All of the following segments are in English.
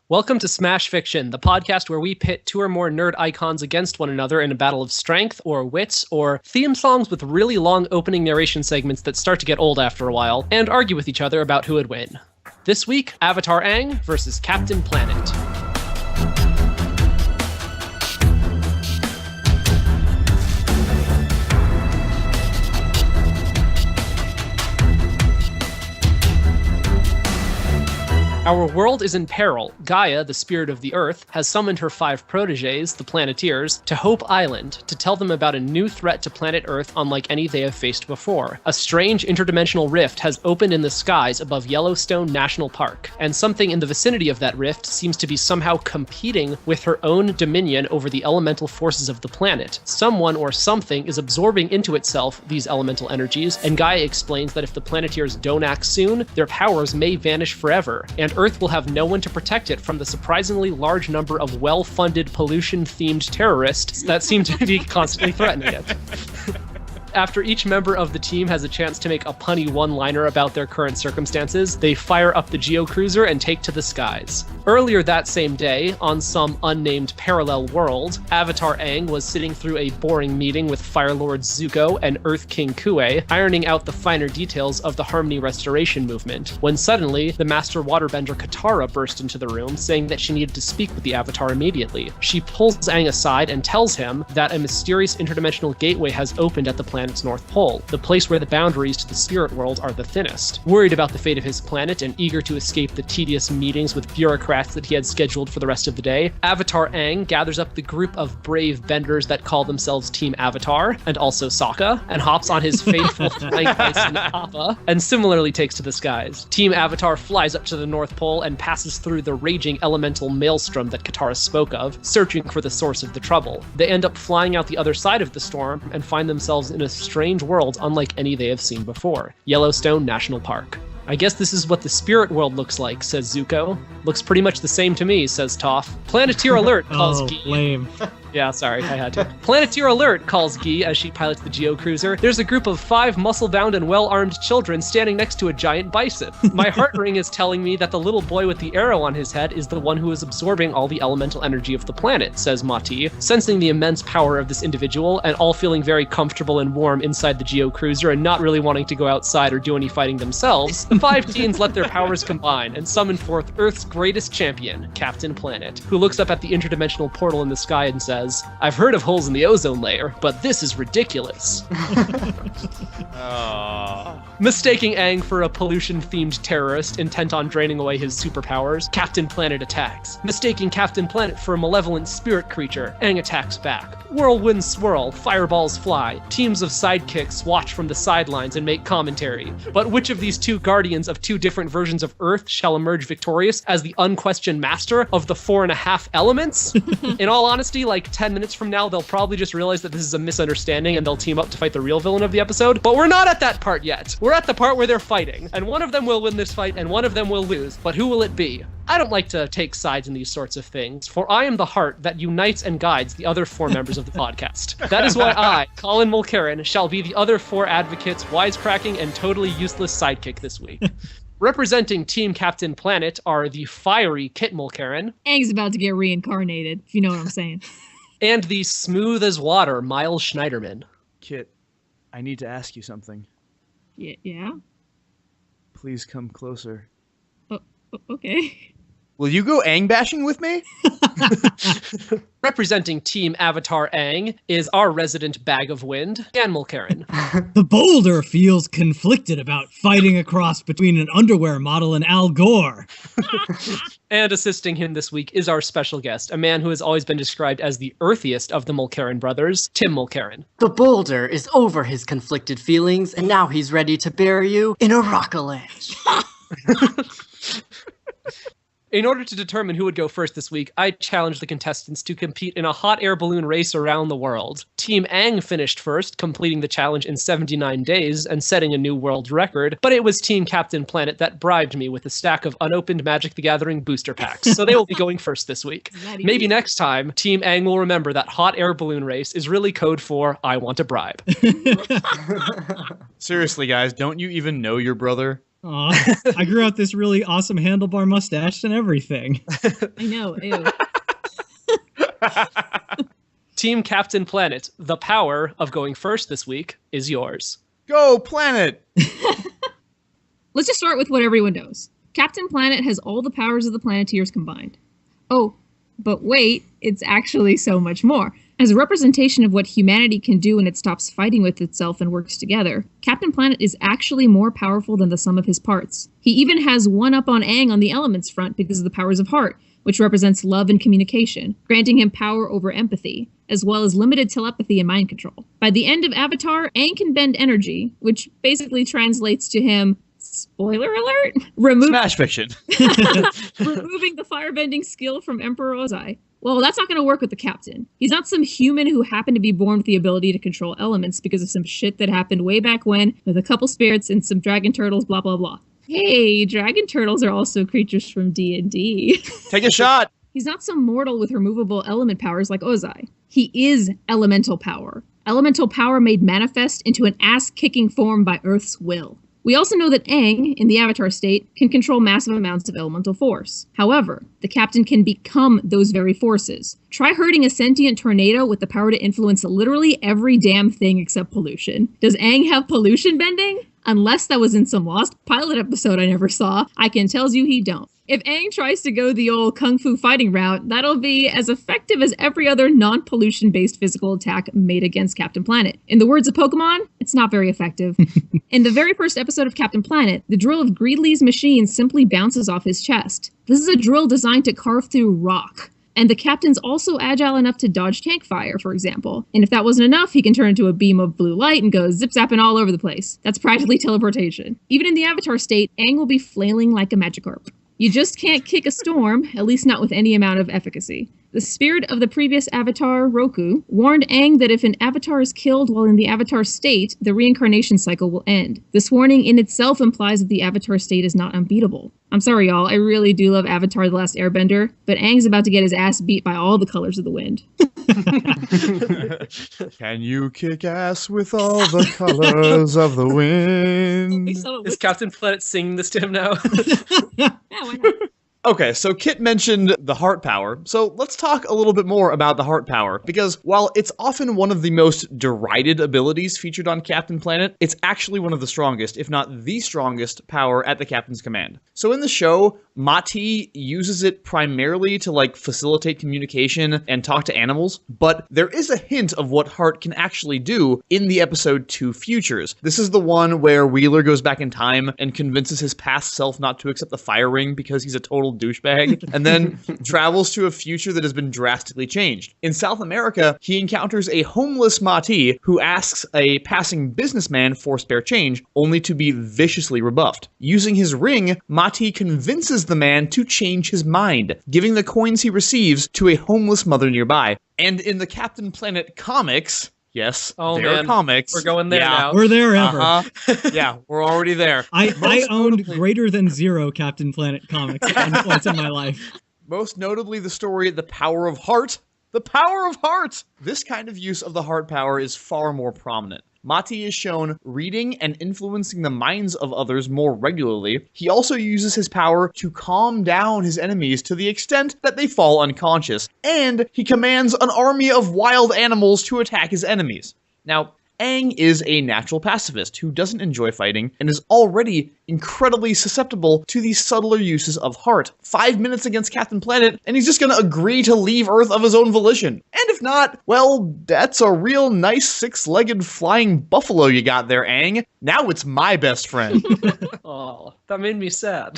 Welcome to Smash Fiction, the podcast where we pit two or more nerd icons against one another in a battle of strength, or wits, or theme songs with really long opening narration segments that start to get old after a while, and argue with each other about who would win. This week, Avatar Aang versus Captain Planet. Our world is in peril. Gaia, the spirit of the Earth, has summoned her 5 protégés, the Planeteers, to Hope Island to tell them about a new threat to planet Earth unlike any they have faced before. A strange interdimensional rift has opened in the skies above Yellowstone National Park, and something in the vicinity of that rift seems to be somehow competing with her own dominion over the elemental forces of the planet. Someone or something is absorbing into itself these elemental energies, and Gaia explains that if the Planeteers don't act soon, their powers may vanish forever, and Earth will have no one to protect it from the surprisingly large number of well-funded pollution-themed terrorists that seem to be constantly threatening it. After each member of the team has a chance to make a punny one-liner about their current circumstances, they fire up the geocruiser and take to the skies. Earlier that same day, on some unnamed parallel world, Avatar Aang was sitting through a boring meeting with Fire Lord Zuko and Earth King Kue, ironing out the finer details of the Harmony Restoration movement, when suddenly, the Master Waterbender Katara burst into the room, saying that she needed to speak with the Avatar immediately. She pulls Aang aside and tells him that a mysterious interdimensional gateway has opened at the planet's North Pole, the place where the boundaries to the spirit world are the thinnest. Worried about the fate of his planet and eager to escape the tedious meetings with bureaucrats that he had scheduled for the rest of the day, Avatar Aang gathers up the group of brave benders that call themselves Team Avatar, and also Sokka, and hops on his faithful flying bison Appa, and similarly takes to the skies. Team Avatar flies up to the North Pole and passes through the raging elemental maelstrom that Katara spoke of, searching for the source of the trouble. They end up flying out the other side of the storm and find themselves in a strange world unlike any they have seen before. Yellowstone National Park. I guess this is what the spirit world looks like, says Zuko. Looks pretty much the same to me, says Toph. Planeteer alert, calls Guy. Lame. Yeah, sorry, I had to. Planeteer alert, calls Guy as she pilots the geocruiser. There's a group of 5 muscle-bound and well-armed children standing next to a giant bison. My heart ring is telling me that the little boy with the arrow on his head is the one who is absorbing all the elemental energy of the planet, says Mati, sensing the immense power of this individual and all feeling very comfortable and warm inside the geocruiser and not really wanting to go outside or do any fighting themselves. The 5 teens let their powers combine and summon forth Earth's greatest champion, Captain Planet, who looks up at the interdimensional portal in the sky and says, I've heard of holes in the ozone layer, but this is ridiculous. Mistaking Aang for a pollution-themed terrorist intent on draining away his superpowers, Captain Planet attacks. Mistaking Captain Planet for a malevolent spirit creature, Aang attacks back. Whirlwinds swirl, fireballs fly. Teams of sidekicks watch from the sidelines and make commentary. But which of these 2 guardians of 2 different versions of Earth shall emerge victorious as the unquestioned master of the 4.5 elements? In all honesty, like 10 minutes from now, they'll probably just realize that this is a misunderstanding and they'll team up to fight the real villain of the episode. But we're not at that part yet. We're at the part where they're fighting, and one of them will win this fight and one of them will lose. But who will it be? I don't like to take sides in these sorts of things, for I am the heart that unites and guides the other 4 members of the podcast. That is why I, Colin Mulkerin, shall be the other 4 advocates' wisecracking and totally useless sidekick this week. Representing Team Captain Planet are the fiery Kit Mulkerin. Aang's about to get reincarnated, if you know what I'm saying. And the smooth as water Miles Schneiderman. Kit, I need to ask you something. Yeah? Please come closer. Okay. Will you go Aang bashing with me? Representing Team Avatar Aang is our resident bag of wind, Dan Mulkerin. The Boulder feels conflicted about fighting a cross between an underwear model and Al Gore. And assisting him this week is our special guest, a man who has always been described as the earthiest of the Mulkerin brothers, Tim Mulkerin. The Boulder is over his conflicted feelings, and now he's ready to bury you in a rock-a-ledge. In order to determine who would go first this week, I challenged the contestants to compete in a hot air balloon race around the world. Team Aang finished first, completing the challenge in 79 days and setting a new world record, but it was Team Captain Planet that bribed me with a stack of unopened Magic the Gathering booster packs, so they will be going first this week. Maybe next time, Team Aang will remember that hot air balloon race is really code for I want a bribe. Seriously, guys, don't you even know your brother? Aw, I grew out this really awesome handlebar mustache and everything. I know. Ew. Team Captain Planet, the power of going first this week is yours. Go, planet! Let's just start with what everyone knows. Captain Planet has all the powers of the Planeteers combined. Oh, but wait, it's actually so much more. As a representation of what humanity can do when it stops fighting with itself and works together, Captain Planet is actually more powerful than the sum of his parts. He even has one up on Aang on the elements front because of the powers of heart, which represents love and communication, granting him power over empathy, as well as limited telepathy and mind control. By the end of Avatar, Aang can bend energy, which basically translates to him, spoiler alert, Smash fiction. removing the firebending skill from Emperor Ozai. Well, that's not going to work with the captain. He's not some human who happened to be born with the ability to control elements because of some shit that happened way back when with a couple spirits and some dragon turtles, blah, blah, blah. Hey, dragon turtles are also creatures from D&D. Take a shot. He's not some mortal with removable element powers like Ozai. He is elemental power. Elemental power made manifest into an ass-kicking form by Earth's will. We also know that Aang, in the Avatar state, can control massive amounts of elemental force. However, the captain can become those very forces. Try hurting a sentient tornado with the power to influence literally every damn thing except pollution. Does Aang have pollution bending? Unless that was in some Lost pilot episode I never saw, I can tell you he don't. If Aang tries to go the old kung fu fighting route, that'll be as effective as every other non-pollution based physical attack made against Captain Planet. In the words of Pokemon, it's not very effective. In the very first episode of Captain Planet, the drill of Greedley's machine simply bounces off his chest. This is a drill designed to carve through rock. And the captain's also agile enough to dodge tank fire, for example. And if that wasn't enough, he can turn into a beam of blue light and go zip-zapping all over the place. That's practically teleportation. Even in the Avatar state, Aang will be flailing like a Magikarp. You just can't kick a storm, at least not with any amount of efficacy. The spirit of the previous Avatar, Roku, warned Aang that if an Avatar is killed while in the Avatar state, the reincarnation cycle will end. This warning in itself implies that the Avatar state is not unbeatable. I'm sorry, y'all, I really do love Avatar The Last Airbender, but Aang's about to get his ass beat by all the colors of the wind. Can you kick ass with all the colors of the wind? Is Captain Planet singing this to him now? Yeah, why not? Okay, so Kit mentioned the heart power, so let's talk a little bit more about the heart power, because while it's often one of the most derided abilities featured on Captain Planet, it's actually one of the strongest, if not the strongest, power at the captain's command. So in the show, Mati uses it primarily to facilitate communication and talk to animals, but there is a hint of what heart can actually do in the episode 2 Futures. This is the one where Wheeler goes back in time and convinces his past self not to accept the fire ring because he's a total douchebag, and then travels to a future that has been drastically changed. In South America, he encounters a homeless Mati who asks a passing businessman for spare change, only to be viciously rebuffed. Using his ring, Mati convinces the man to change his mind, giving the coins he receives to a homeless mother nearby. And in the Captain Planet comics, yes, they're comics. We're going there now. We're there ever. Yeah, we're already there. I owned greater than 0 Captain Planet comics at one point in my life. Most notably the story The Power of Heart. The Power of Heart! This kind of use of the heart power is far more prominent. Mati is shown reading and influencing the minds of others more regularly. He also uses his power to calm down his enemies to the extent that they fall unconscious, and he commands an army of wild animals to attack his enemies. Now, Aang is a natural pacifist who doesn't enjoy fighting and is already incredibly susceptible to the subtler uses of heart. 5 minutes against Captain Planet, and he's just gonna agree to leave Earth of his own volition. And if not, well, that's a real nice 6-legged flying buffalo you got there, Aang. Now it's my best friend. Oh, that made me sad.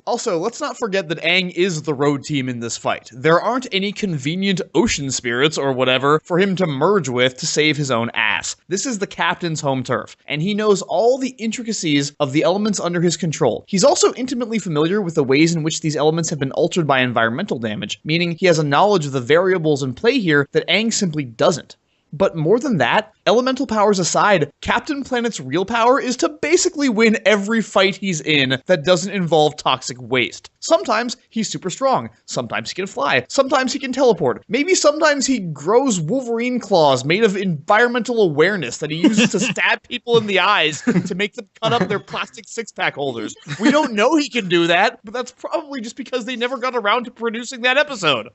Also, let's not forget that Aang is the road team in this fight. There aren't any convenient ocean spirits or whatever for him to merge with to save his own ass. This is the captain's home turf, and he knows all the intricacies of the elements under his control. He's also intimately familiar with the ways in which these elements have been altered by environmental damage, meaning he has a knowledge of the variables in play here that Aang simply doesn't. But more than that, Elemental powers aside, Captain Planet's real power is to basically win every fight he's in that doesn't involve toxic waste. Sometimes he's super strong, sometimes he can fly, sometimes he can teleport, maybe sometimes he grows Wolverine claws made of environmental awareness that he uses to stab people in the eyes to make them cut up their plastic six-pack holders. We don't know he can do that, but that's probably just because they never got around to producing that episode.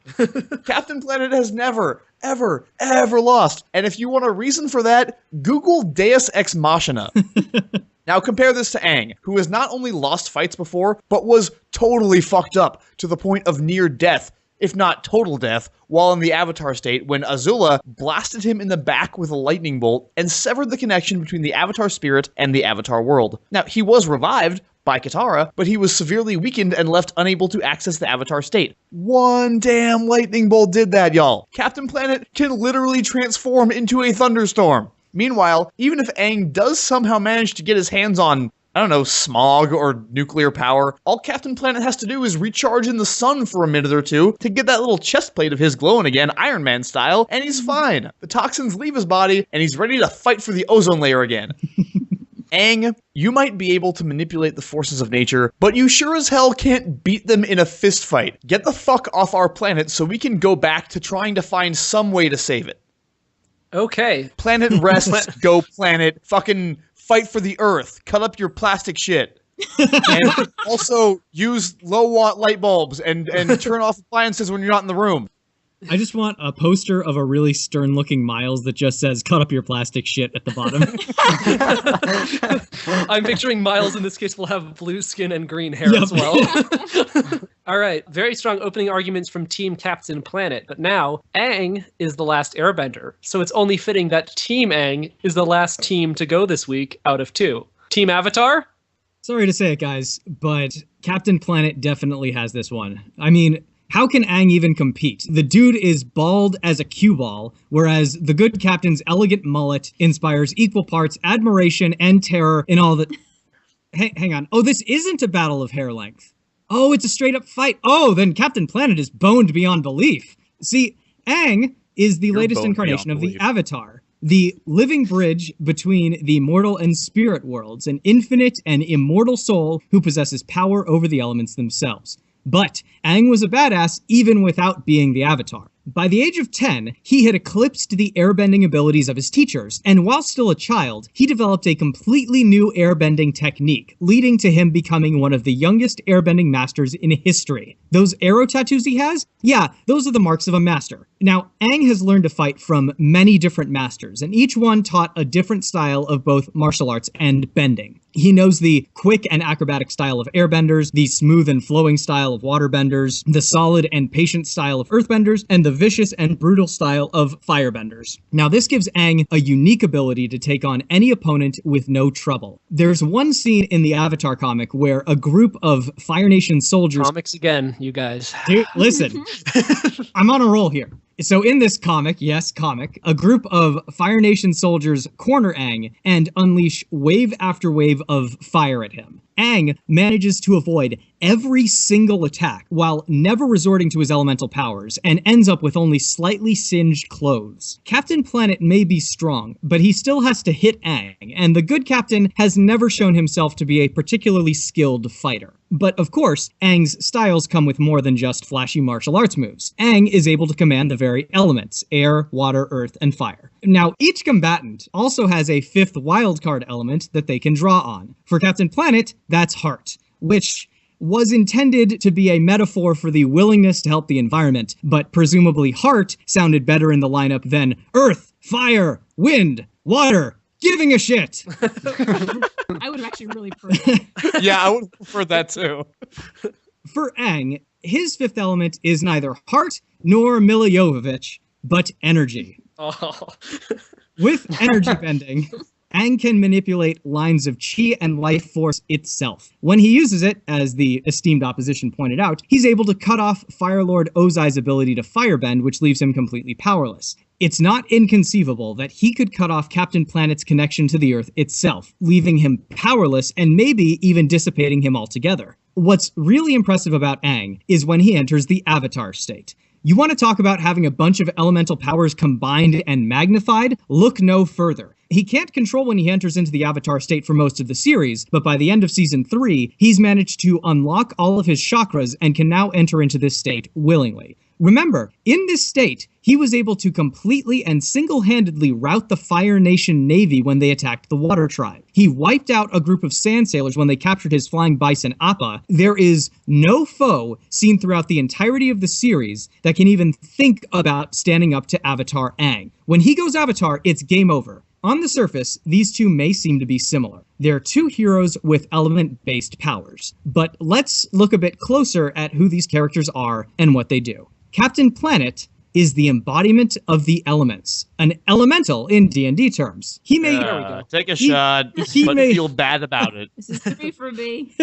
Captain Planet has never, ever lost. And if you want a reason for that, Google Deus Ex Machina. Now compare this to Aang, who has not only lost fights before, but was totally fucked up to the point of near death, if not total death, while in the Avatar state when Azula blasted him in the back with a lightning bolt and severed the connection between the Avatar spirit and the Avatar world. Now, he was revived by Katara, but he was severely weakened and left unable to access the Avatar state. One damn lightning bolt did that, y'all. Captain Planet can literally transform into a thunderstorm. Meanwhile, even if Aang does somehow manage to get his hands on, I don't know, smog or nuclear power, all Captain Planet has to do is recharge in the sun for a minute or two to get that little chest plate of his glowing again, Iron Man style, and he's fine. The toxins leave his body, and he's ready to fight for the ozone layer again. Aang, you might be able to manipulate the forces of nature, but you sure as hell can't beat them in a fist fight. Get the fuck off our planet so we can go back to trying to find some way to save it. Okay. Planet rest, go planet, fucking fight for the Earth, cut up your plastic shit. And also use low-watt light bulbs and turn off appliances when you're not in the room. I just want a poster of a really stern-looking Miles that just says, cut up your plastic shit at the bottom. I'm picturing Miles in this case will have blue skin and green hair as well. All right, very strong opening arguments from Team Captain Planet, but now Aang is the last Airbender, so it's only fitting that Team Aang is the last team to go this week out of 2. Team Avatar? Sorry to say it, guys, but Captain Planet definitely has this one. I mean, how can Aang even compete? The dude is bald as a cue ball, whereas the good captain's elegant mullet inspires equal parts admiration and terror in all the... Hang on. Oh, this isn't a battle of hair length. Oh, it's a straight-up fight. Oh, then Captain Planet is boned beyond belief. See, Aang is the latest incarnation of the Avatar, the living bridge between the mortal and spirit worlds, an infinite and immortal soul who possesses power over the elements themselves. But Aang was a badass even without being the Avatar. By the age of 10, he had eclipsed the airbending abilities of his teachers, and while still a child, he developed a completely new airbending technique, leading to him becoming one of the youngest airbending masters in history. Those arrow tattoos he has? Yeah, those are the marks of a master. Now, Aang has learned to fight from many different masters, and each one taught a different style of both martial arts and bending. He knows the quick and acrobatic style of airbenders, the smooth and flowing style of waterbenders, the solid and patient style of earthbenders, and the vicious and brutal style of firebenders. Now, this gives Aang a unique ability to take on any opponent with no trouble. There's one scene in the Avatar comic where a group of Fire Nation soldiers... Comics again, you guys. Dude, listen. I'm on a roll here. So in this comic, yes, comic, a group of Fire Nation soldiers corner Aang and unleash wave after wave of fire at him. Aang manages to avoid every single attack while never resorting to his elemental powers and ends up with only slightly singed clothes. Captain Planet may be strong, but he still has to hit Aang, and the good captain has never shown himself to be a particularly skilled fighter. But of course, Aang's styles come with more than just flashy martial arts moves. Aang is able to command the very elements: air, water, earth, and fire. Now, each combatant also has a 5th wildcard element that they can draw on. For Captain Planet, that's heart, which was intended to be a metaphor for the willingness to help the environment, but presumably heart sounded better in the lineup than earth, fire, wind, water, giving a shit. I would have actually really preferred that. Yeah, I would prefer that too. For Aang, his 5th element is neither heart nor Mila Jovovich, but energy. Oh. With energy bending, Aang can manipulate lines of chi and life force itself. When he uses it, as the esteemed opposition pointed out, he's able to cut off Fire Lord Ozai's ability to firebend, which leaves him completely powerless. It's not inconceivable that he could cut off Captain Planet's connection to the Earth itself, leaving him powerless and maybe even dissipating him altogether. What's really impressive about Aang is when he enters the Avatar state. You want to talk about having a bunch of elemental powers combined and magnified? Look no further. He can't control when he enters into the Avatar state for most of the series, but by the end of Season 3, he's managed to unlock all of his chakras and can now enter into this state willingly. Remember, in this state, he was able to completely and single-handedly rout the Fire Nation Navy when they attacked the Water Tribe. He wiped out a group of sand sailors when they captured his flying bison Appa. There is no foe seen throughout the entirety of the series that can even think about standing up to Avatar Aang. When he goes Avatar, it's game over. On the surface, these two may seem to be similar. They're two heroes with element-based powers. But let's look a bit closer at who these characters are and what they do. Captain Planet is the embodiment of the elements, an elemental in D&D terms. He may take a shot, but feel bad about it. This is 3 for me.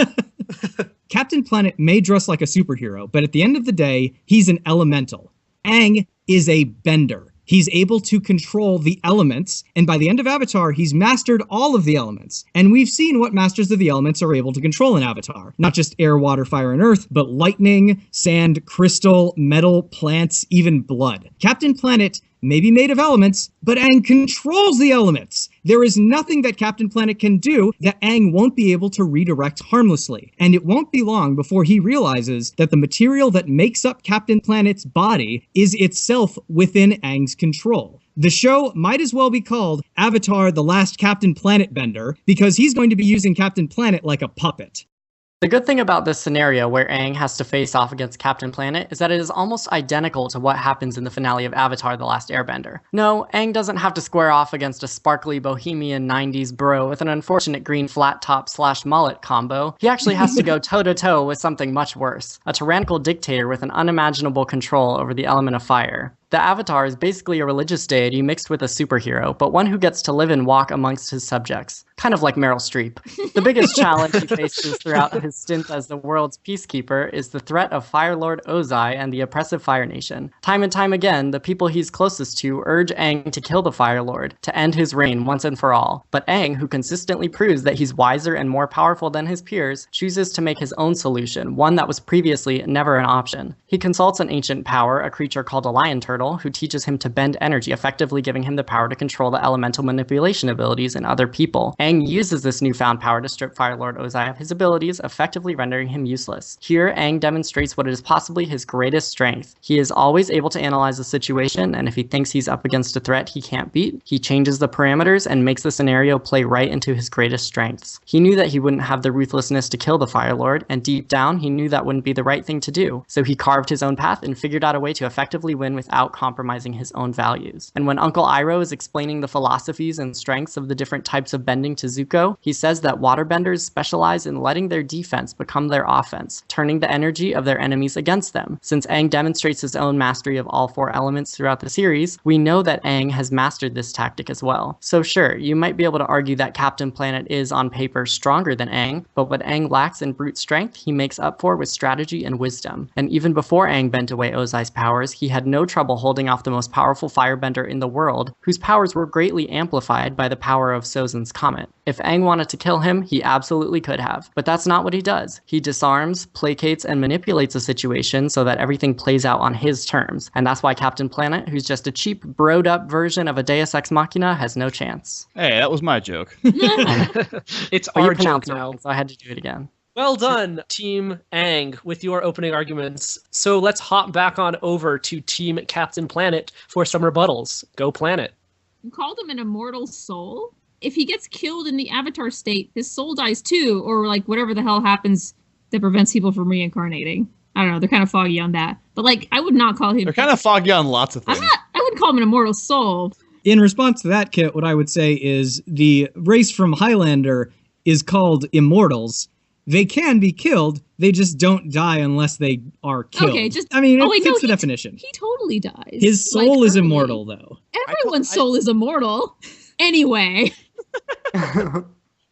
Captain Planet may dress like a superhero, but at the end of the day, he's an elemental. Aang is a bender. He's able to control the elements, and by the end of Avatar, he's mastered all of the elements. And we've seen what masters of the elements are able to control in Avatar. Not just air, water, fire, and earth, but lightning, sand, crystal, metal, plants, even blood. Captain Planet may be made of elements, but Aang controls the elements. There is nothing that Captain Planet can do that Aang won't be able to redirect harmlessly. And it won't be long before he realizes that the material that makes up Captain Planet's body is itself within Aang's control. The show might as well be called Avatar: The Last Captain Planet Bender, because he's going to be using Captain Planet like a puppet. The good thing about this scenario where Aang has to face off against Captain Planet is that it is almost identical to what happens in the finale of Avatar: The Last Airbender. No, Aang doesn't have to square off against a sparkly bohemian 90s bro with an unfortunate green flat top / mullet combo. He actually has to go toe-to-toe with something much worse, a tyrannical dictator with an unimaginable control over the element of fire. The Avatar is basically a religious deity mixed with a superhero, but one who gets to live and walk amongst his subjects, kind of like Meryl Streep. The biggest challenge he faces throughout his stint as the world's peacekeeper is the threat of Fire Lord Ozai and the oppressive Fire Nation. Time and time again, the people he's closest to urge Aang to kill the Fire Lord, to end his reign once and for all. But Aang, who consistently proves that he's wiser and more powerful than his peers, chooses to make his own solution, one that was previously never an option. He consults an ancient power, a creature called a lion turtle, who teaches him to bend energy, effectively giving him the power to control the elemental manipulation abilities in other people. Aang uses this newfound power to strip Fire Lord Ozai of his abilities, effectively rendering him useless. Here, Aang demonstrates what is possibly his greatest strength. He is always able to analyze a situation, and if he thinks he's up against a threat he can't beat, he changes the parameters and makes the scenario play right into his greatest strengths. He knew that he wouldn't have the ruthlessness to kill the Fire Lord, and deep down, he knew that wouldn't be the right thing to do. So he carved his own path and figured out a way to effectively win without compromising his own values. And when Uncle Iroh is explaining the philosophies and strengths of the different types of bending to Zuko, he says that waterbenders specialize in letting their defense become their offense, turning the energy of their enemies against them. Since Aang demonstrates his own mastery of all 4 elements throughout the series, we know that Aang has mastered this tactic as well. So sure, you might be able to argue that Captain Planet is on paper stronger than Aang, but what Aang lacks in brute strength, he makes up for with strategy and wisdom. And even before Aang bent away Ozai's powers, he had no trouble holding off the most powerful firebender in the world, whose powers were greatly amplified by the power of Sozin's comet. If Aang wanted to kill him, he absolutely could have. But that's not what he does. He disarms, placates, and manipulates a situation so that everything plays out on his terms. And that's why Captain Planet, who's just a cheap, broed-up version of a Deus Ex Machina, has no chance. Hey, that was my joke. It's But you our joke pronounced it now. wrong, so I had to do it again. Well done, Team Aang, with your opening arguments. So let's hop back on over to Team Captain Planet for some rebuttals. Go Planet. You called him an immortal soul? If he gets killed in the Avatar state, his soul dies too, or like whatever the hell happens that prevents people from reincarnating. I don't know, they're kind of foggy on that. But like, I would not call him... They're kind of foggy on lots of things. I wouldn't call him an immortal soul. In response to that, Kit, what I would say is the race from Highlander is called immortals. They can be killed, they just don't die unless they are killed. Okay, just... I mean, it fits the definition. He totally dies. His soul is immortal, though. Everyone's soul is immortal. Anyway.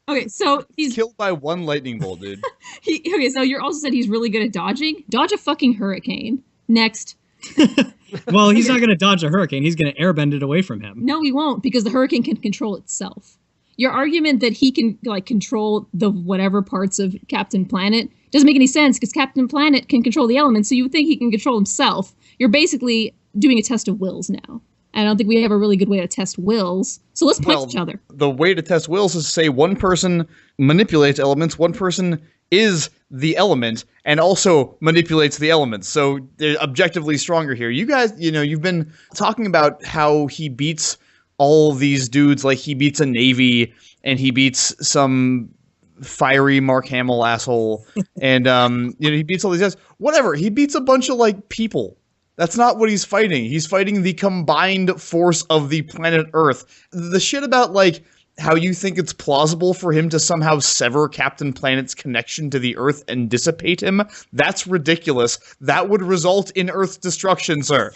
Okay, so he's... killed by one lightning bolt, dude. Okay, so you also said he's really good at dodging. Dodge a fucking hurricane. Next. Well, he's not going to dodge a hurricane. He's going to airbend it away from him. No, he won't, because the hurricane can control itself. Your argument that he can like control the whatever parts of Captain Planet doesn't make any sense, because Captain Planet can control the elements, so you would think he can control himself. you're basically doing a test of wills now. I don't think we have a really good way to test wills. So let's punch each other. The way to test wills is to say one person manipulates elements, one person is the element, and also manipulates the elements. So they're objectively stronger here. You guys, you've been talking about how he beats all these dudes, like he beats a Navy, and he beats some fiery Mark Hamill asshole, and he beats all these guys. Whatever, he beats a bunch of, like, people. That's not what he's fighting. He's fighting the combined force of the planet Earth. The shit about, like, how you think it's plausible for him to somehow sever Captain Planet's connection to the Earth and dissipate him, that's ridiculous. That would result in Earth's destruction, sir.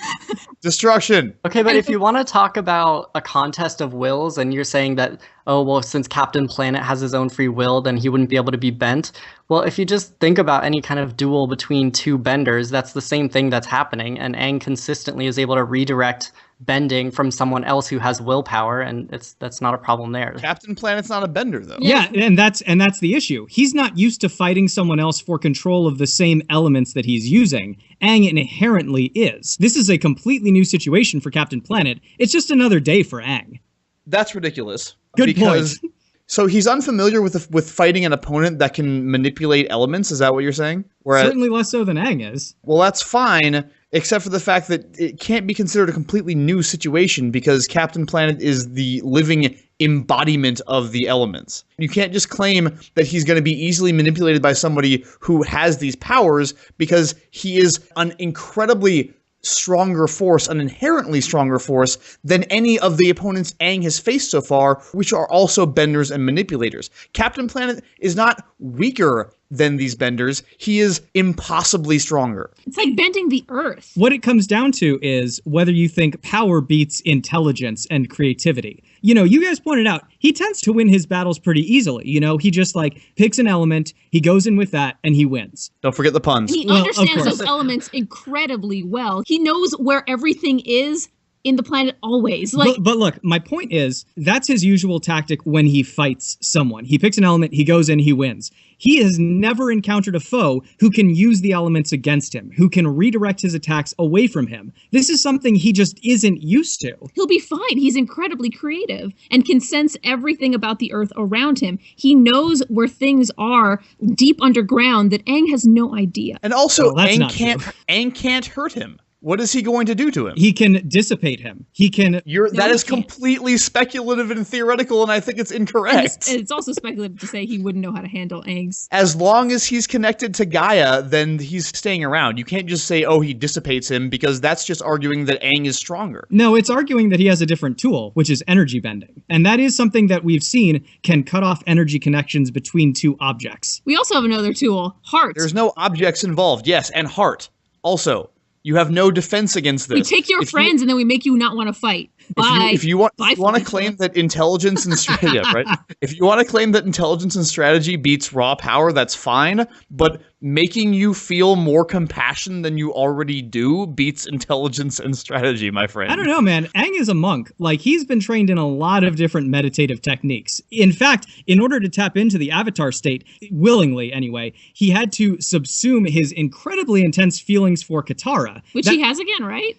Destruction. Okay, but if you want to talk about a contest of wills, and you're saying that, oh, well, since Captain Planet has his own free will, then he wouldn't be able to be bent. Well, if you just think about any kind of duel between two benders, that's the same thing that's happening, and Aang consistently is able to redirect bending from someone else who has willpower, and that's not a problem there. Captain Planet's not a bender, though. Yeah, and that's the issue. He's not used to fighting someone else for control of the same elements that he's using. Aang inherently is. This is a completely new situation for Captain Planet. It's just another day for Aang. That's ridiculous. Good point. So he's unfamiliar with fighting an opponent that can manipulate elements. Is that what you're saying? Certainly less so than Aang is. Well, that's fine, except for the fact that it can't be considered a completely new situation because Captain Planet is the living embodiment of the elements. You can't just claim that he's going to be easily manipulated by somebody who has these powers because he is an incredibly stronger force, an inherently stronger force than any of the opponents Aang has faced so far, which are also benders and manipulators. Captain Planet is not weaker than these benders. He is impossibly stronger. It's like bending the Earth. What it comes down to is whether you think power beats intelligence and creativity. You guys pointed out, he tends to win his battles pretty easily. He just, like, picks an element, he goes in with that, and he wins. Don't forget the puns. And he understands those elements incredibly well. He knows where everything is in the planet always. But look, my point is, that's his usual tactic when he fights someone. He picks an element, he goes in, he wins. He has never encountered a foe who can use the elements against him, who can redirect his attacks away from him. This is something he just isn't used to. He'll be fine. He's incredibly creative and can sense everything about the Earth around him. He knows where things are deep underground that Aang has no idea. And also, Aang can't hurt him. What is he going to do to him? He can dissipate him. He can... That is completely speculative and theoretical, and I think it's incorrect. And it's also speculative to say he wouldn't know how to handle Aang's. As long as he's connected to Gaia, then he's staying around. You can't just say, oh, he dissipates him, because that's just arguing that Aang is stronger. No, it's arguing that he has a different tool, which is energy bending. And that is something that we've seen can cut off energy connections between two objects. We also have another tool, heart. There's no objects involved, yes, and heart. Also, you have no defense against this. We take your friends and then we make you not want to fight. Bye. If you want to claim that intelligence and strategy, right? If you want to claim that intelligence and strategy beats raw power, that's fine. But making you feel more compassion than you already do beats intelligence and strategy, my friend. I don't know, man. Aang is a monk. Like, he's been trained in a lot of different meditative techniques. In fact, in order to tap into the avatar state, willingly anyway, he had to subsume his incredibly intense feelings for Katara. Which he has again, right?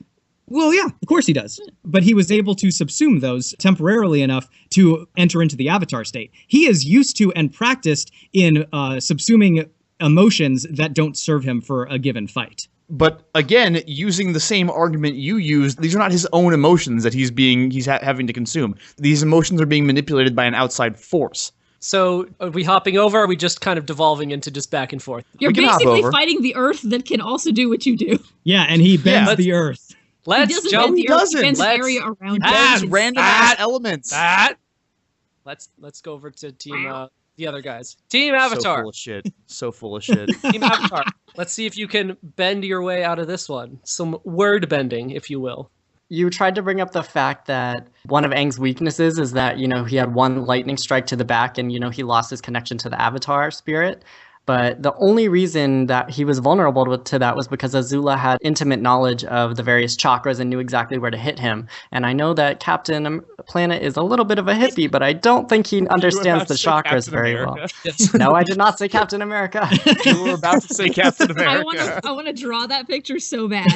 Well, yeah, of course he does. But he was able to subsume those temporarily enough to enter into the avatar state. He is used to and practiced in subsuming emotions that don't serve him for a given fight. But again, using the same argument you used, these are not his own emotions that he's having to consume. These emotions are being manipulated by an outside force. So are we hopping over, or are we just kind of devolving into just back and forth? You're basically fighting the Earth that can also do what you do. Yeah, and he bends the Earth. Let's jump. He bends area around he bends random elements. Let's go over to team the other guys. Team Avatar. So full of shit. So full of shit. Team Avatar. Let's see if you can bend your way out of this one. Some word bending, if you will. You tried to bring up the fact that one of Aang's weaknesses is that, he had one lightning strike to the back and, he lost his connection to the Avatar spirit. But the only reason that he was vulnerable to that was because Azula had intimate knowledge of the various chakras and knew exactly where to hit him. And I know that Captain Planet is a little bit of a hippie, but I don't think he understands the chakras very well. Yes. No, I did not say Captain America. You were about to say Captain America. I want to draw that picture so bad.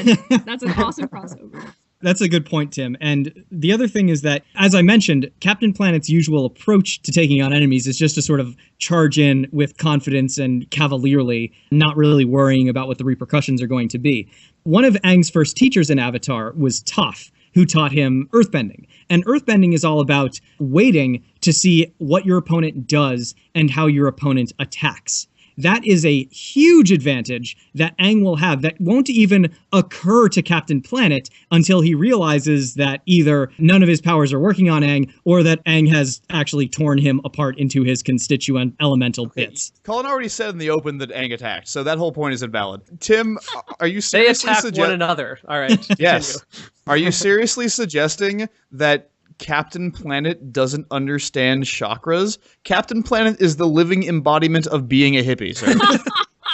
That's an awesome crossover. That's a good point, Tim. And the other thing is that, as I mentioned, Captain Planet's usual approach to taking on enemies is just to sort of charge in with confidence and cavalierly, not really worrying about what the repercussions are going to be. One of Aang's first teachers in Avatar was Toph, who taught him earthbending. And earthbending is all about waiting to see what your opponent does and how your opponent attacks. That is a huge advantage that Aang will have that won't even occur to Captain Planet until he realizes that either none of his powers are working on Aang or that Aang has actually torn him apart into his constituent elemental bits. Colin already said in the open that Aang attacked, so that whole point is invalid. Tim, are you They seriously attack one another. All right. Yes. continue. Are you seriously suggesting that Captain Planet doesn't understand chakras? Captain Planet is the living embodiment of being a hippie, sir.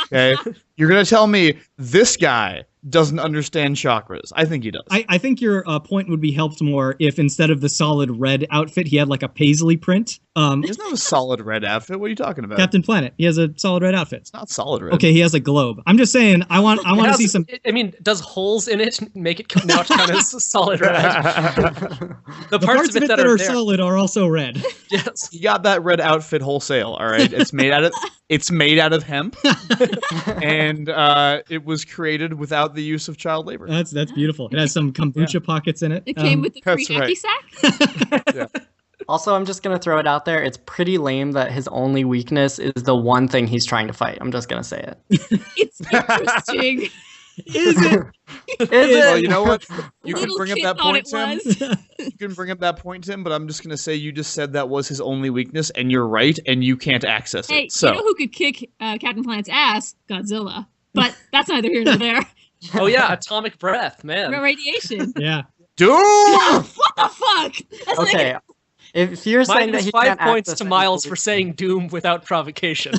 Okay? You're going to tell me this guy doesn't understand chakras. I think he does. I think your point would be helped more if instead of the solid red outfit, he had like a paisley print. He doesn't have a solid red outfit. What are you talking about? Captain Planet, he has a solid red outfit. It's not solid red. Okay, he has a globe. I'm just saying, I want to see some. I mean, does holes in it make it now kind of solid red? The parts of it that are there. solid are also red. Yes. He got that red outfit wholesale, all right? It's made out of hemp. And it was created without the use of child labor. That's beautiful. It has some kombucha pockets in it. It came with the free that's right. hacky sack. Yeah. Also, I'm just going to throw it out there. It's pretty lame that his only weakness is the one thing he's trying to fight. I'm just going to say it. It's interesting. Is it? Well, you know what? You can Little bring up kid that thought point, it Tim. was. You can bring up that point, Tim, but I'm just going to say you just said that was his only weakness, and you're right, and you can't access Hey, it. So, you know who could kick Captain Planet's ass? Godzilla. But that's neither here nor there. Oh yeah, atomic breath, man. Radiation. Yeah. dude! What the fuck? That's Okay. If you're saying that Minus he 5 can't points access to any Miles for police- saying Doom without provocation.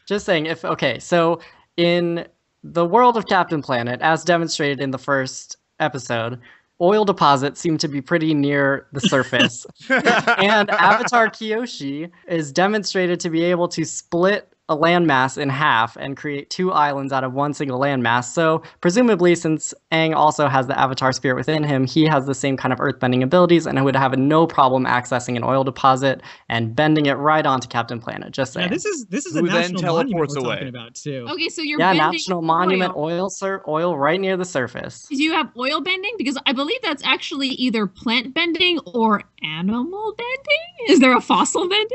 Just saying, so in the world of Captain Planet, as demonstrated in the first episode, oil deposits seem to be pretty near the surface. And Avatar Kyoshi is demonstrated to be able to split a landmass in half and create 2 islands out of one single landmass. So presumably, since Aang also has the Avatar spirit within him, he has the same kind of earthbending abilities and would have no problem accessing an oil deposit and bending it right onto Captain Planet. Just saying. Yeah, this is a Who then national monument teleports we're away. talking about too. Okay, so you're Yeah, bending national monument oil. oil right near the surface. Do you have oil bending? Because I believe that's actually either plant bending or animal bending. Is there a fossil bending?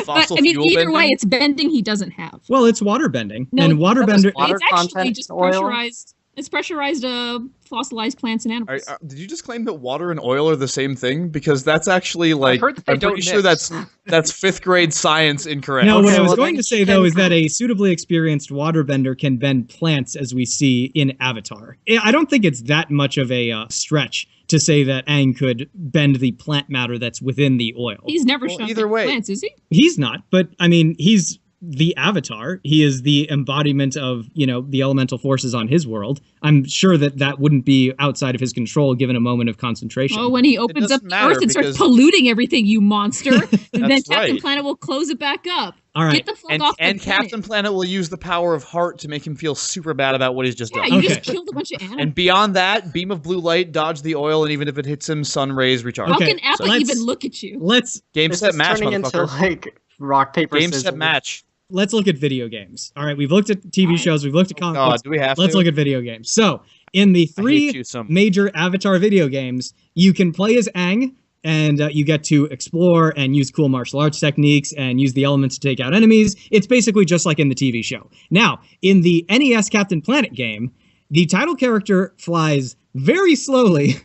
Fossil but I mean, fuel either bending? way, it's bending he doesn't have. Well, it's water bending, No, and water that is bender. water It's actually content just oil. pressurized. It's pressurized fossilized plants and animals. Did you just claim that water and oil are the same thing? Because that's actually like heard that they I'm pretty don't sure mix. that's 5th grade science incorrect. No, what I Okay, was well, going then to say though is that a suitably experienced waterbender can bend plants, as we see in Avatar. I don't think it's that much of a stretch to say that Aang could bend the plant matter that's within the oil. He's never Well, shown either way- plants, is he? He's not, but I mean, he's the Avatar. He is the embodiment of, the elemental forces on his world. I'm sure that wouldn't be outside of his control given a moment of concentration. Oh, when he opens up doesn't the matter earth and starts because- polluting everything, you monster. And then That's Captain right. Planet will close it back up. All right. Get the fuck off the And planet. Captain Planet will use the power of heart to make him feel super bad about what he's just Yeah, done. you Okay. just killed a bunch of animals. And beyond that, beam of blue light, dodge the oil, and even if it hits him, sun rays recharge. How Okay, can Appa so let's- even look at you? Let's Game, This set, is match, turning into motherfucker. like rock, paper, Game, scissors. set, match. look at video games. All right, we've looked at TV shows, we've looked at comic God, books. do we have Let's to? look at video games. So, in the I hate 3 you so much. major Avatar video games, you can play as Aang, and you get to explore and use cool martial arts techniques and use the elements to take out enemies. It's basically just like in the TV show. Now, in the NES Captain Planet game, the title character flies very slowly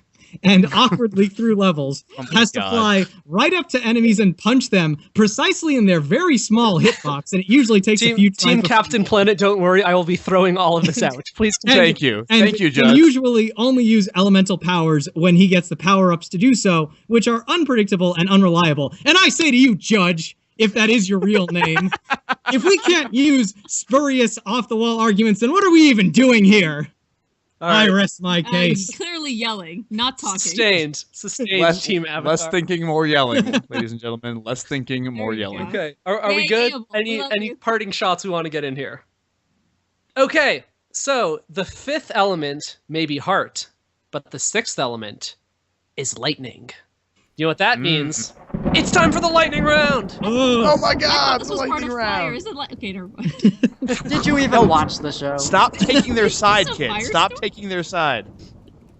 and awkwardly through levels, Oh my has to God. fly right up to enemies and punch them precisely in their very small hitbox, and it usually takes a few Team times. Captain Planet, don't worry, I will be throwing all of this out. Please And- Thank you. And Thank you, can Judge. usually only use elemental powers when he gets the power-ups to do so, which are unpredictable and unreliable. And I say to you, Judge, if that is your real name. If we can't use spurious, off-the-wall arguments, then what are we even doing here? I rest my case. Clearly yelling, not talking. Sustained, Team Avatar. Less thinking, more yelling, ladies and gentlemen. Less thinking, more yelling. Okay, are we good? Any parting shots we want to get in here? Okay, so the fifth element may be heart, but the sixth element is lightning. You know what that means? It's time for the lightning round! Oh my god, This the was part lightning of round! fire. Is it okay, never mind. Did you even watch the show? Stop taking their side, Is this a kid. fire Stop storm? taking their side.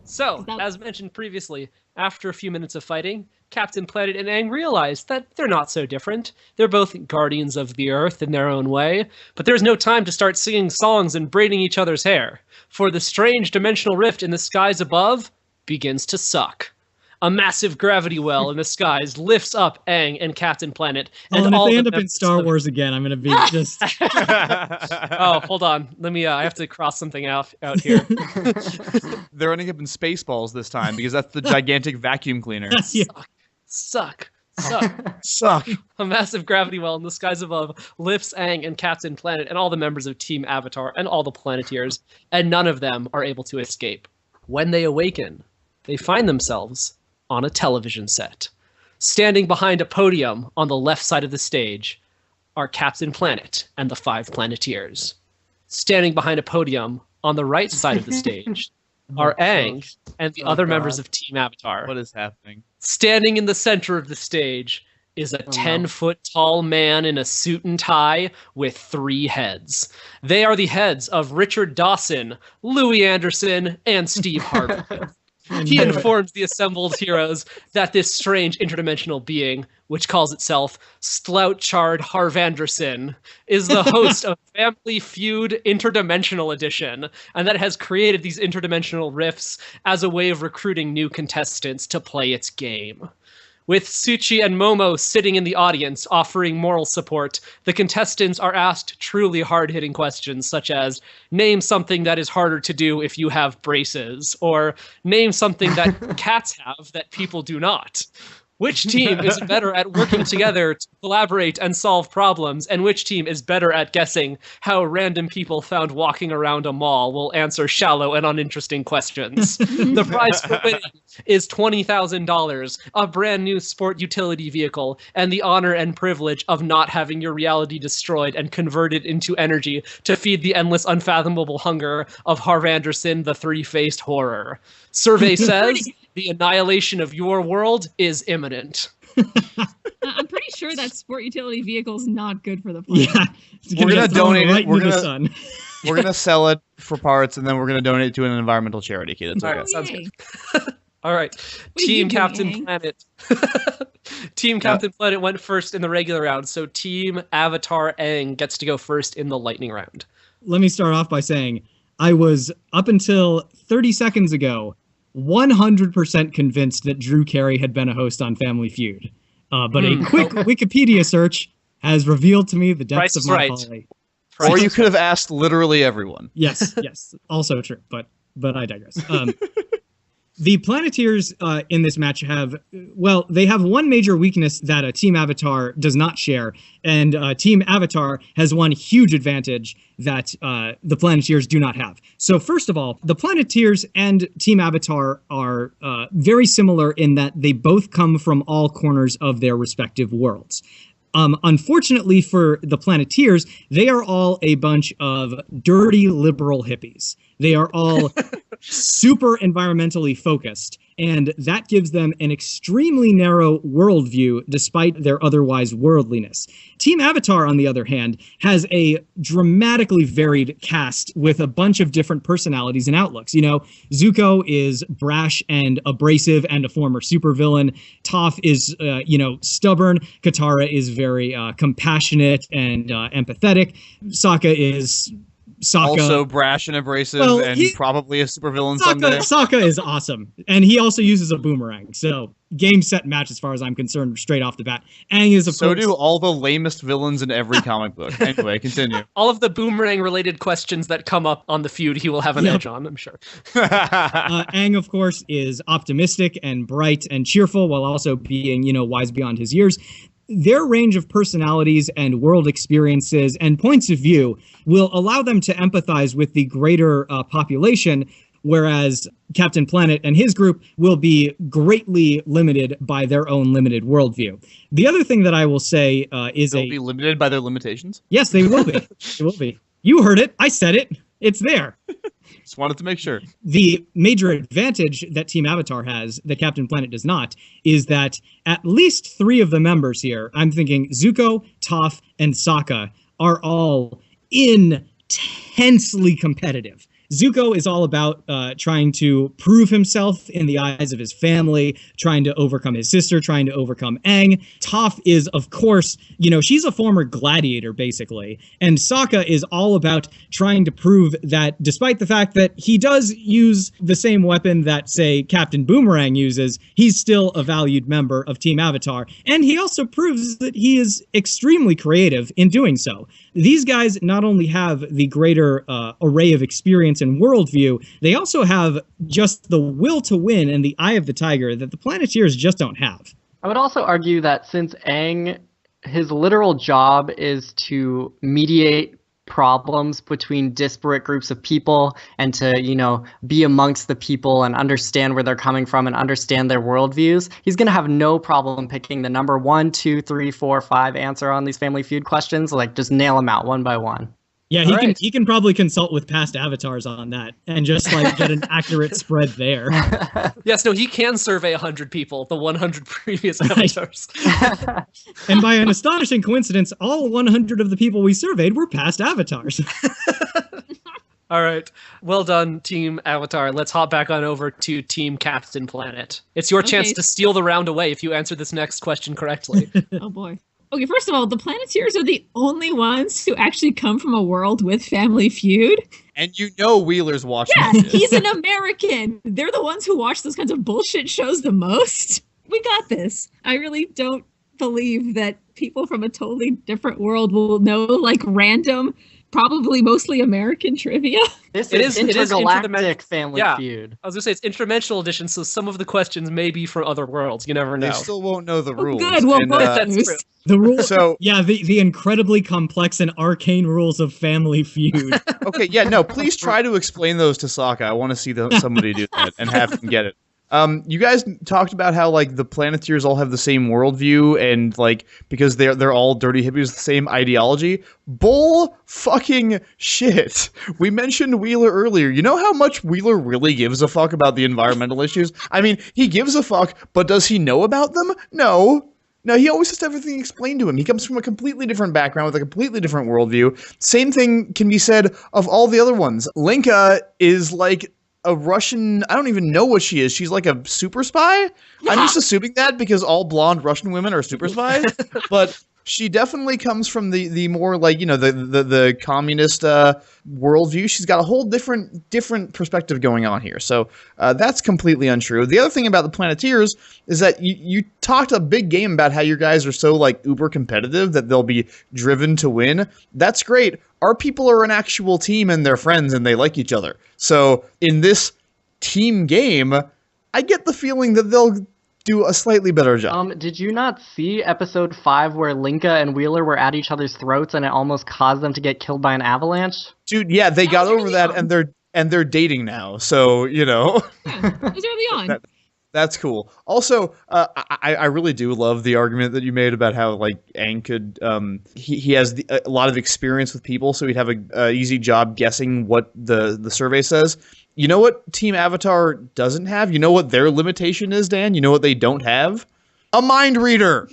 So, that- as mentioned previously, after a few minutes of fighting, Captain Planet and Aang realize that they're not so different. They're both guardians of the Earth in their own way, but there's no time to start singing songs and braiding each other's hair, for the strange dimensional rift in the skies above begins to suck. A massive gravity well in the skies lifts up Aang and Captain Planet, and And if all they the end up in members Star of- Wars again, I'm gonna be just. Oh, hold on. Let me. I have to cross something out here. They're ending up in Spaceballs this time because that's the gigantic vacuum cleaner. Yeah. Suck. Suck. A massive gravity well in the skies above lifts Aang and Captain Planet and all the members of Team Avatar and all the Planeteers, and none of them are able to escape. When they awaken, they find themselves on a television set. Standing behind a podium on the left side of the stage are Captain Planet and the 5 Planeteers. Standing behind a podium on the right side of the stage are Aang and the other members of Team Avatar. What is happening? Standing in the center of the stage is a 10-foot tall man in a suit and tie with 3 heads. They are the heads of Richard Dawson, Louis Anderson, and Steve Harvey. He informs the assembled heroes that this strange interdimensional being, which calls itself Slouchard Harvanderson, is the host of Family Feud Interdimensional Edition, and that it has created these interdimensional rifts as a way of recruiting new contestants to play its game. With Suchi and Momo sitting in the audience offering moral support, the contestants are asked truly hard-hitting questions such as, name something that is harder to do if you have braces, or name something that cats have that people do not. Which team is better at working together to collaborate and solve problems, and which team is better at guessing how random people found walking around a mall will answer shallow and uninteresting questions? The prize for winning is $20,000, a brand new sport utility vehicle, and the honor and privilege of not having your reality destroyed and converted into energy to feed the endless unfathomable hunger of Harvanderson, the 3-faced horror. Survey says the annihilation of your world is imminent. I'm pretty sure that sport utility vehicle is not good for the planet. Yeah, it's We're gonna get thrown donate it. right We're into the gonna- sun. We're gonna sell it for parts, and then we're gonna donate it to an environmental charity. Kid, it's All okay. right, sounds yay. good. All right, are you Team doing, Captain Aang? Planet. Team Captain Planet went first in the regular round, so Team Avatar Aang gets to go first in the lightning round. Let me start off by saying I was, up until 30 seconds ago, 100% convinced that Drew Carey had been a host on Family Feud. But a quick Wikipedia search has revealed to me the depths Price of is my right. folly. Or you could have asked literally everyone. Yes, also true, but I digress. The Planeteers in this match have, well, they have one major weakness that Team Avatar does not share, and Team Avatar has one huge advantage that the Planeteers do not have. So first of all, the Planeteers and Team Avatar are very similar in that they both come from all corners of their respective worlds. Unfortunately for the Planeteers, they are all a bunch of dirty liberal hippies. They are all super environmentally focused, and that gives them an extremely narrow worldview despite their otherwise worldliness. Team Avatar, on the other hand, has a dramatically varied cast with a bunch of different personalities and outlooks. You know, Zuko is brash and abrasive and a former supervillain. Toph is, stubborn. Katara is very compassionate and empathetic. Sokka is Sokka. Also brash and abrasive, Well, and probably a supervillain someday. Sokka is awesome, and he also uses a boomerang. So game, set, match, as far as I'm concerned, straight off the bat. Aang is of So course. do all the lamest villains in every comic book. Anyway, continue. All of the boomerang-related questions that come up on the feud, he will have an edge on, I'm sure. Aang, of course, is optimistic and bright and cheerful while also being, wise beyond his years. their range of personalities and world experiences and points of view will allow them to empathize with the greater population, whereas Captain Planet and his group will be greatly limited by their own limited worldview. The other thing that I will say is They'll be limited by their limitations? Yes, they will be. They will be. You heard it. I said it. It's there. Just wanted to make sure. The major advantage that Team Avatar has that Captain Planet does not is that at least 3 of the members here, I'm thinking Zuko, Toph, and Sokka, are all intensely competitive. Zuko is all about trying to prove himself in the eyes of his family, trying to overcome his sister, trying to overcome Aang. Toph is, of course, she's a former gladiator, basically. And Sokka is all about trying to prove that despite the fact that he does use the same weapon that, say, Captain Boomerang uses, he's still a valued member of Team Avatar. And he also proves that he is extremely creative in doing so. These guys not only have the greater array of experience and worldview, they also have just the will to win and the eye of the tiger that the Planeteers just don't have. I would also argue that since Aang, his literal job is to mediate problems between disparate groups of people and to, be amongst the people and understand where they're coming from and understand their worldviews, he's going to have no problem picking the number 1, 2, 3, 4, 5 answer on these Family Feud questions. Like, just nail them out one by one. Yeah, he can probably consult with past avatars on that and just get an accurate spread there. Yes, no, he can survey 100 people, the 100 previous avatars. And by an astonishing coincidence, all 100 of the people we surveyed were past avatars. All right. Well done, Team Avatar. Let's hop back on over to Team Captain Planet. It's your chance to steal the round away if you answer this next question correctly. Oh, boy. Okay, first of all, the Planeteers are the only ones who actually come from a world with Family Feud. And Wheeler's watching. Yeah, he's an American. They're the ones who watch those kinds of bullshit shows the most. We got this. I really don't believe that people from a totally different world will know, random, probably mostly American trivia. This is intergalactic Family Feud. I was going to say, it's interdimensional edition, so some of the questions may be from other worlds. You never know. They still won't know the rules. Good, well, that's true. The rules, the incredibly complex and arcane rules of Family Feud. Okay, please try to explain those to Sokka. I want to see somebody do that and have him get it. You guys talked about how the Planeteers all have the same worldview and because they're all dirty hippies, the same ideology. Bull fucking shit. We mentioned Wheeler earlier. You know how much Wheeler really gives a fuck about the environmental issues? I mean, he gives a fuck, but does he know about them? No. No, he always has everything explained to him. He comes from a completely different background with a completely different worldview. Same thing can be said of all the other ones. Linka is a Russian, I don't even know what she is. She's like a super spy? Yeah. I'm just assuming that because all blonde Russian women are super spies. But she definitely comes from the more the communist worldview. She's got a whole different perspective going on here. So that's completely untrue. The other thing about the Planeteers is that you talked a big game about how your guys are so uber competitive that they'll be driven to win. That's great. Our people are an actual team and they're friends and they like each other. So in this team game, I get the feeling that they'll do a slightly better job. Did you not see episode 5 where Linka and Wheeler were at each other's throats and it almost caused them to get killed by an avalanche? Dude, yeah, they got over that and they're dating now. So, Yeah, it was early on. That's cool. Also, I really do love the argument that you made about how Aang could he has a lot of experience with people, so he'd have a easy job guessing what the survey says. You know what Team Avatar doesn't have? You know what their limitation is, Dan? You know what they don't have? A mind reader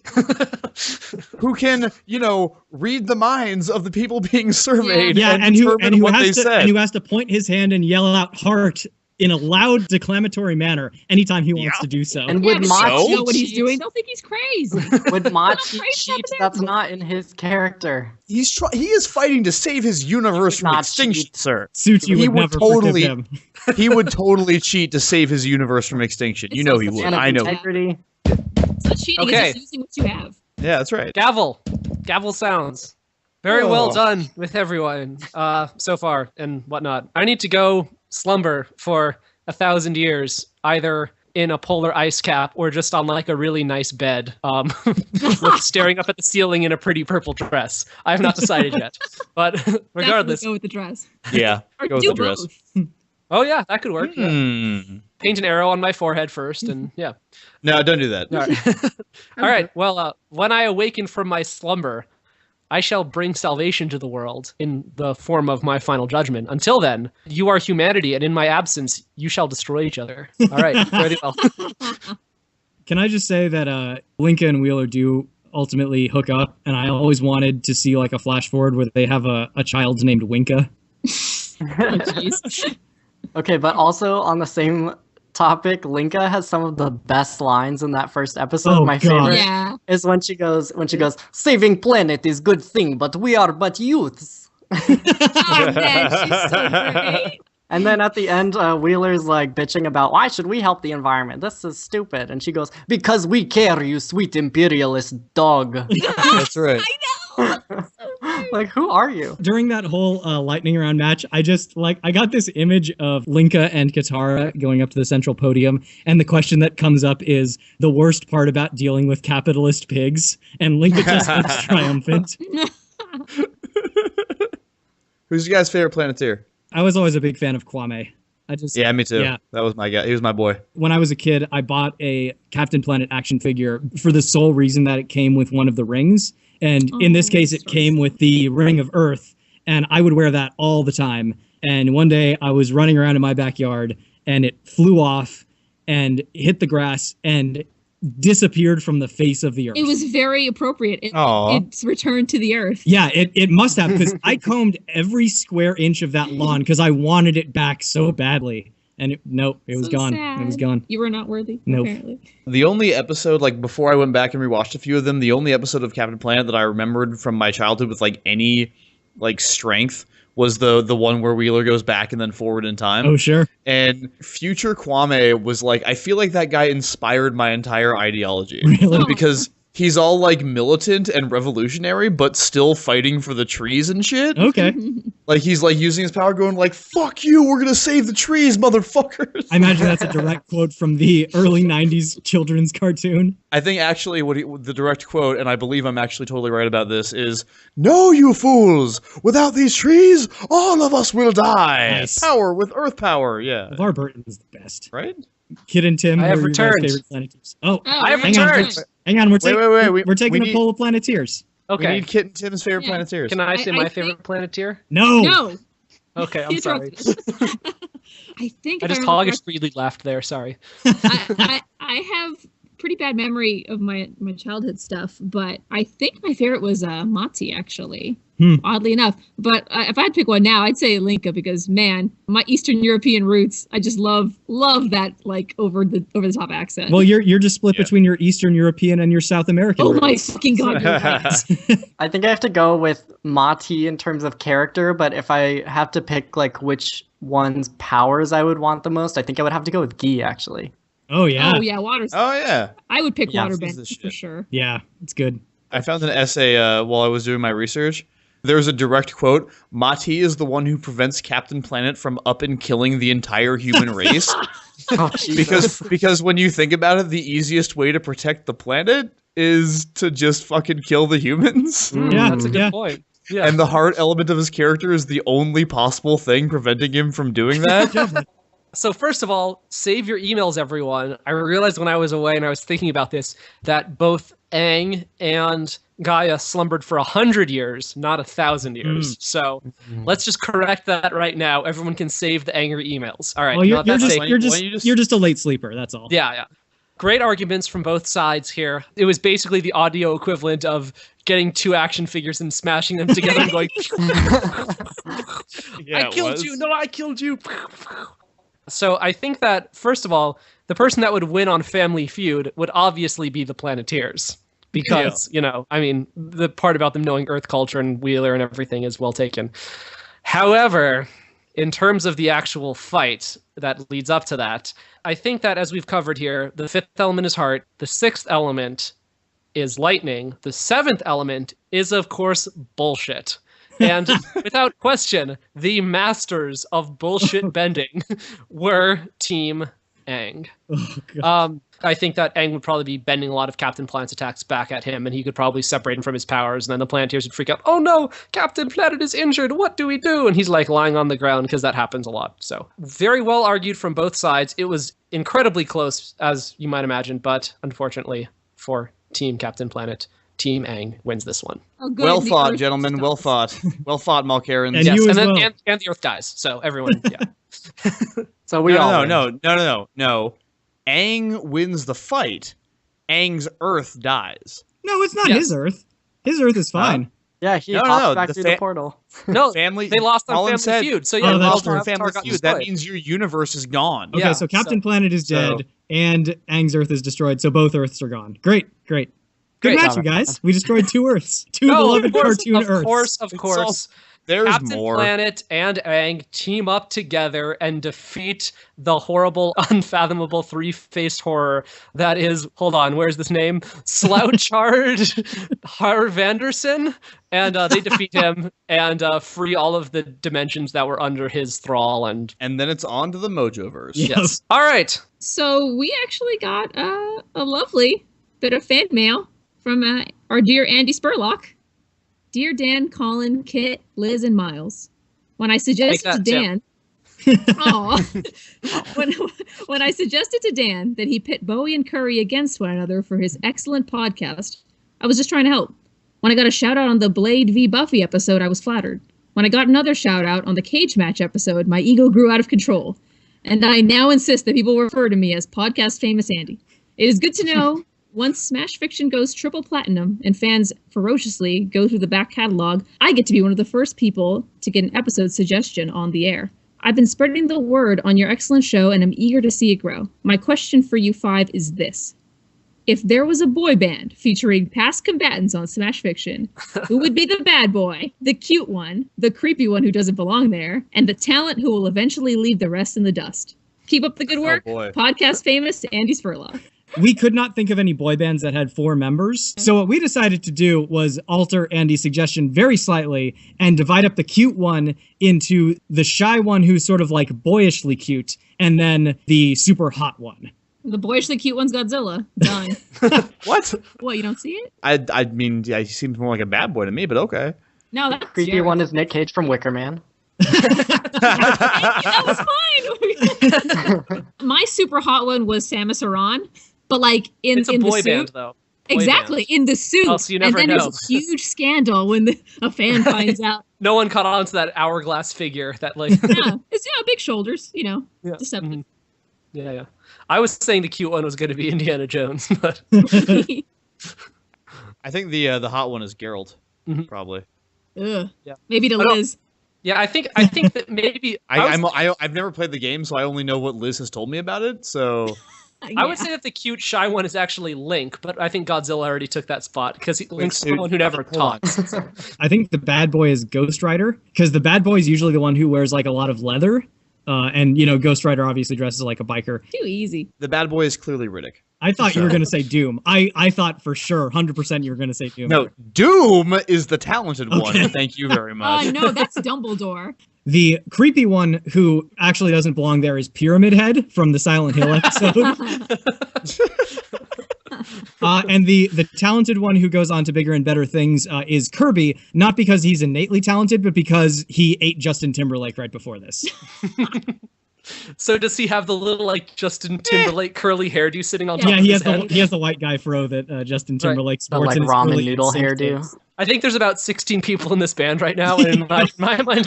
who can, read the minds of the people being surveyed and determine what they said. And who has to point his hand and yell out "heart" in a loud, declamatory manner anytime he wants to do so. And would Machi know what he's doing? They'll think he's crazy. Would Machi cheat? That's not in his character. He is fighting to save his universe from extinction, sir. Suchi would never forgive him. He would totally cheat to save his universe from extinction. You know he would. I know. Integrity. So cheating is just using what you have. Yeah, that's right. Gavel sounds. Very well done with everyone so far and whatnot. I need to go slumber for 1,000 years, either in a polar ice cap or just on like a really nice bed, staring up at the ceiling in a pretty purple dress. I have not decided yet, but regardless. Definitely go with the dress. Yeah, Or go with do the dress. both. Oh yeah, that could work. Yeah. Hmm. Paint an arrow on my forehead first, and yeah. No, don't do that. All right. All right. Well, when I awaken from my slumber, I shall bring salvation to the world in the form of my final judgment. Until then, you are humanity, and in my absence, you shall destroy each other. All right. Very well. Can I just say that Linka and Wheeler do ultimately hook up, and I always wanted to see like a flash forward where they have a child named Winka. Oh, jeez. Okay, but also on the same topic, Linka has some of the best lines in that first episode. Oh, My God. favorite Yeah. is when she goes, saving planet is good thing, but we are but youths. Oh, man, she's so great. And then at the end, Wheeler's like bitching about why should we help the environment? This is stupid. And she goes, because we care, you sweet imperialist dog. That's right. Like, who are you? During that whole lightning round match, I got this image of Linka and Katara going up to the central podium, and the question that comes up is the worst part about dealing with capitalist pigs, and Linka just looks triumphant. Who's your guys' favorite Planeteer? I was always a big fan of Kwame. Yeah, me too. Yeah. That was my guy. He was my boy. When I was a kid, I bought a Captain Planet action figure for the sole reason that it came with one of the rings. And in this case, it came with the Ring of Earth, and I would wear that all the time. And one day I was running around in my backyard, and it flew off and hit the grass and disappeared from the face of the earth. It was very appropriate. Aw. It's returned to the earth. Yeah, it must have, because I combed every square inch of that lawn because I wanted it back so badly. And it was So gone. sad. It was gone. You were not worthy, Nope. apparently. The only episode, like, before I went back and rewatched a few of them, the only episode of Captain Planet that I remembered from my childhood with, like, any, like, strength was the one where Wheeler goes back and then forward in time. Oh, sure. And future Kwame was, like, I feel like that guy inspired my entire ideology. Really? Because he's all, like, militant and revolutionary, but still fighting for the trees and shit. Okay. Like, he's, like, using his power going, like, fuck you, we're gonna save the trees, motherfuckers. I imagine that's a direct quote from the early 90s children's cartoon. I think actually the direct quote, and I believe I'm actually totally right about this, is, "No, you fools! Without these trees, all of us will die! Nice. Power with earth power," yeah. LeVar Burton's the best. Right? Kid and Tim, I have who are your guys' returned. favorite Planeteers? Oh, Oh, I have right. returned. hang on. Wait, We're taking we a need- poll of Planeteers. We Okay. need Kit and Tim's favorite Yeah. Planeteers. Can I say I my think- favorite Planeteer? No. No. Okay, I'm You sorry. I think I just if remember hoggishly laughed there. Sorry. I have pretty bad memory of my childhood stuff, but I think my favorite was Mati, actually. Oddly enough. But if I had to pick one now, I'd say Linka, because man, my Eastern European roots, I just love that like over the top accent. Well, you're just split Yeah. between your Eastern European and your South American. oh my roots. fucking god, you're right. I think I have to go with Mati in terms of character, but if I have to pick like which one's powers I would want the most, I think I would have to go with Guy, actually. Oh yeah. Oh yeah, water. Oh, yeah. I would pick Yeah, water this is bend the for shit. sure. Yeah, it's good. I found an essay while I was doing my research. There's a direct quote, "Mati is the one who prevents Captain Planet from up and killing the entire human race." Oh, Jesus. because when you think about it, the easiest way to protect the planet is to just fucking kill the humans. Yeah, That's a good yeah. point. Yeah. And the heart element of his character is the only possible thing preventing him from doing that. So first of all, save your emails, everyone. I realized when I was away and I was thinking about this that both Aang and Gaia slumbered for 100 years, not 1,000 years. So let's just correct that right now. Everyone can save the angry emails. All right. Well, not that safe. you're just a late sleeper. That's all. Yeah. Great arguments from both sides here. It was basically the audio equivalent of getting two action figures and smashing them together and going, I killed you. No, I killed you. So I think that, first of all, the person that would win on Family Feud would obviously be the Planeteers. Because, I mean, the part about them knowing Earth culture and Wheeler and everything is well taken. However, in terms of the actual fight that leads up to that, I think that, as we've covered here, the fifth element is heart, the sixth element is lightning, the seventh element is, of course, bullshit. And without question, the masters of bullshit bending were Team Aang. Oh, God. I think that Aang would probably be bending a lot of Captain Planet's attacks back at him, and he could probably separate him from his powers, and then the Planeteers would freak out, oh no, Captain Planet is injured, what do we do? And he's like lying on the ground, because that happens a lot. So, very well argued from both sides. It was incredibly close, as you might imagine, but unfortunately for Team Captain Planet, Team Aang wins this one. Oh, good. Well The fought, Earth gentlemen. Well stops. fought. Well fought, Mulkerin. And Yes, you and as then well. and the Earth dies, so everyone, yeah. So we all win. No. Aang wins the fight. Aang's Earth dies. No, it's not Yes. his Earth. His Earth is fine. Yeah, he No, hops no, back the through fa- the portal. No, Family. they lost on Colin Family said- Feud, so Oh, yeah, that's lost true. on Family Avatar got Feud. That destroyed. means your universe is gone. Okay, Yeah, so Captain so- Planet is dead, and Aang's Earth is destroyed, so both Earths are gone. Great. Good Great. match, you guys. We destroyed 2 Earths. 2 beloved cartoon Earths. Of course. There's Captain more. Planet and Aang team up together and defeat the horrible, unfathomable three-faced horror that is, hold on, where's this name? Slouchard Harvanderson. And they defeat him and free all of the dimensions that were under his thrall. And And then it's on to the Mojoverse. Yeah. yes. All right. So we actually got a lovely bit of fan mail from our dear Andy Spurlock. Dear Dan, Colin, Kit, Liz, and Miles. When I suggested to Dan, when I suggested to Dan that he pit Bowie and Curry against one another for his excellent podcast, I was just trying to help. When I got a shout out on the Blade v Buffy episode, I was flattered. When I got another shout out on the Cage Match episode, my ego grew out of control. And I now insist that people refer to me as podcast famous Andy. It is good to know once Smash Fiction goes triple platinum and fans ferociously go through the back catalog, I get to be one of the first people to get an episode suggestion on the air. I've been spreading the word on your excellent show and I'm eager to see it grow. My question for you 5 is this. If there was a boy band featuring past combatants on Smash Fiction, who would be the bad boy, the cute one, the creepy one who doesn't belong there, and the talent who will eventually leave the rest in the dust? Keep up the good work. boy. Podcast famous Andy Spurlock. We could not think of any boy bands that had 4 members. So what we decided to do was alter Andy's suggestion very slightly and divide up the cute one into the shy one who's sort of like boyishly cute, and then the super hot one. The boyishly cute one's Godzilla. Done. What? What, you don't see it? I mean, yeah, he seems more like a bad boy to me, but okay. No, that's Creepy Jared. one is Nick Cage from Wicker Man. That was fine. My super hot one was Samus Aran, but like in It's a in boy the suit. band, though. Boy Exactly, band. in the suit. Oh, so you and never then know. there's a huge scandal when a fan finds out. No one caught on to that hourglass figure that, like... Yeah, it's big shoulders, Yeah. deceptive. Mhm. Yeah. I was saying the cute one was going to be Indiana Jones, but... I think the hot one is Geralt, Mhm. probably. Ugh. Yeah. Maybe to I don't- Liz. Yeah, I think that maybe... I've never played the game, so I only know what Liz has told me about it. So I would say that the cute, shy one is actually Link, but I think Godzilla already took that spot, because Link's dude, someone who never hold on. talks. I think the bad boy is Ghost Rider, because the bad boy is usually the one who wears like a lot of leather. And, Ghost Rider obviously dresses like a biker. Too easy. the bad boy is clearly Riddick. I thought you were going to say Doom. I thought for sure, 100% you were going to say Doom. No, Doom is the talented one. Okay. Thank you very much. No, that's Dumbledore. The creepy one who actually doesn't belong there is Pyramid Head from the Silent Hill episode. And the talented one who goes on to bigger and better things is Kirby, not because he's innately talented, but because he ate Justin Timberlake right before this. So does he have the little, like, Justin Timberlake curly hairdo sitting on top Yeah, of he his has head? he has the white guy fro that Justin Timberlake The sports like in his ramen early noodle sync hairdo. days. I think there's about 16 people in this band right now, and in my mind,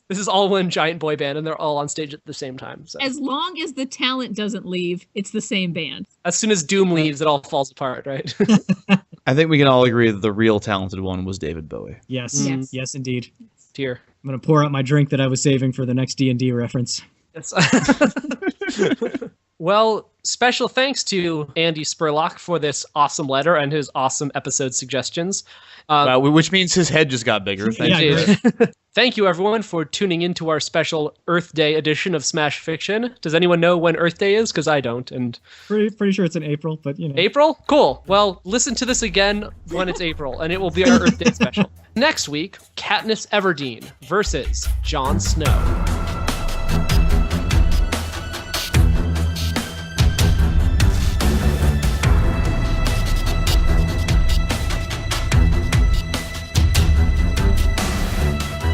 this is all one giant boy band, and they're all on stage at the same time. So As long as the talent doesn't leave, it's the same band. as soon as Doom leaves, it all falls apart, right? I think we can all agree that the real talented one was David Bowie. Yes, Yes. yes, indeed. Here. I'm gonna pour out my drink that I was saving for the next D&D reference. Yes. Well, special thanks to Andy Spurlock for this awesome letter and his awesome episode suggestions. Which means his head just got bigger. Thank Yeah, you. great. Thank you, everyone, for tuning into our special Earth Day edition of Smash Fiction. Does anyone know when Earth Day is? Because I don't. And Pretty sure it's in April, but April? Cool. Well, listen to this again when it's April, and it will be our Earth Day special. Next week, Katniss Everdeen versus Jon Snow.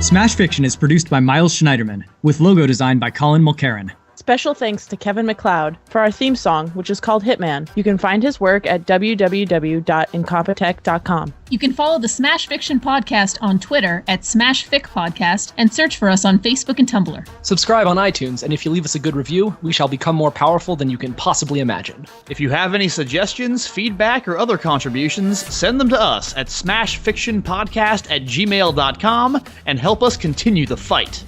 Smash Fiction is produced by Miles Schneiderman, with logo design by Colin Mulkerin. Special thanks to Kevin MacLeod for our theme song, which is called Hitman. You can find his work at www.incompetech.com. You can follow the Smash Fiction podcast on Twitter at SmashFicPodcast and search for us on Facebook and Tumblr. Subscribe on iTunes, and if you leave us a good review, we shall become more powerful than you can possibly imagine. If you have any suggestions, feedback, or other contributions, send them to us at smashfictionpodcast@gmail.com and help us continue the fight.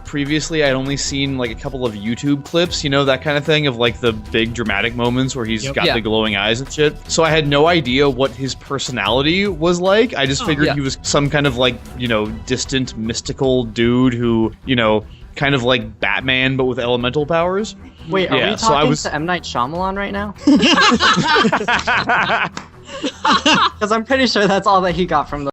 Previously, I'd only seen like a couple of YouTube clips, you know, that kind of thing of like the big dramatic moments where he's got the glowing eyes and shit. So I had no idea what his personality was like. I just figured he was some kind of like, you know, distant, mystical dude who, you know, kind of like Batman, but with elemental powers. Wait, are we talking to M. Night Shyamalan right now? Because I'm pretty sure that's all that he got from the